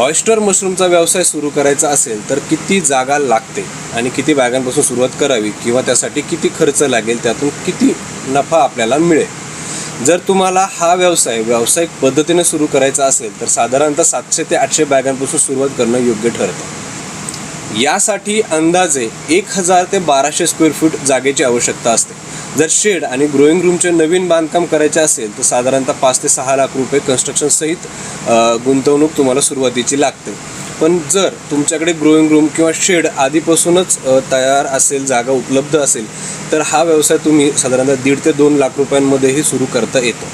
Oyster मशरूमचा व्यवसाय सुरू करायचा असेल तर किती जागा लागते आणि किती बॅगांपासून सुरुवात करावी किंवा त्यासाठी किती खर्च लागेल, त्यातून किती नफा आपल्याला मिळेल? जर तुम्हाला हा व्यवसाय व्यावसायिक पद्धतीने सुरू करायचा असेल तर साधारणतः 700 ते 800 बॅगांपासून सुरुवात करणं योग्य ठरतं. यासाठी अंदाजे 1000 ते 1200 स्क्वेअर फूट जागेची आवश्यकता असते. जर शेड आणि ग्रोईंग रूमचे नवीन बांधकाम करायचे असेल तर साधारणतः 5 ते 6 लाख रुपये कन्स्ट्रक्शन सहित गुंतवणूक तुम्हाला सुरुवातीची लागते. पण जर तुमच्याकडे ग्रोईंग रूम किंवा शेड आधीपासूनच तयार असेल, जागा उपलब्ध असेल, तर हा व्यवसाय तुम्ही साधारणतः 1.5 ते 2 लाख रुपयांमध्येही सुरू करता येतो.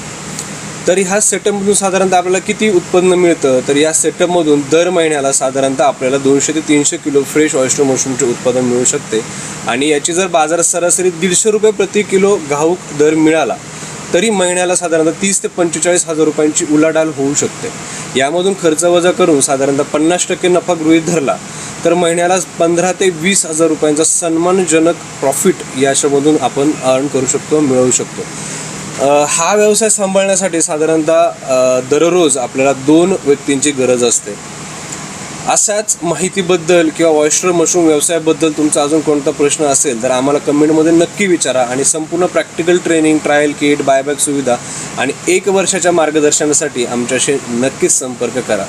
तरी ह्या सेटअपमधून साधारणतः आपल्याला किती उत्पन्न मिळतं? तर या सेटअपमधून दर महिन्याला साधारणतः आपल्याला 200 ते 300 किलो फ्रेश ऑयस्टर मशरूमचे उत्पादन मिळू शकते. आणि याची जर बाजारात सरासरी 150 रुपये प्रति किलो घाऊक दर मिळाला तरी महिन्याला साधारणतः 30 ते 45 हजार रुपयांची उलाढाल होऊ शकते. यामधून खर्च वजा करून साधारणतः 50% नफा गृहीत धरला तर महिन्याला 15 ते 20 हजार रुपयांचा सन्मानजनक प्रॉफिट याच्यामधून आपण अर्न करू शकतो, मिळवू शकतो. हा व्यवसाय सांभाळण्यासाठी साधारणतः दररोज आपल्याला 2 व्यक्तींची गरज असते. अशाच माहितीबद्दल किंवा ऑयस्टर मशरूम व्यवसायाबद्दल तुमचा अजून कोणता प्रश्न असेल तर आम्हाला कमेंटमध्ये नक्की विचारा. आणि संपूर्ण practical training, trial kit, buyback सुविधा आणि 1 वर्षाच्या मार्गदर्शनासाठी आमच्याशी नक्कीच संपर्क करा.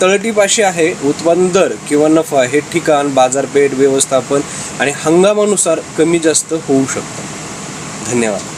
तळटीपाशी आहे. उत्पादन दर किंवा नफा हे ठिकाण, बाजारपेठ, व्यवस्थापन आणि हंगामानुसार कमी जास्त होऊ शकतं. धन्यवाद.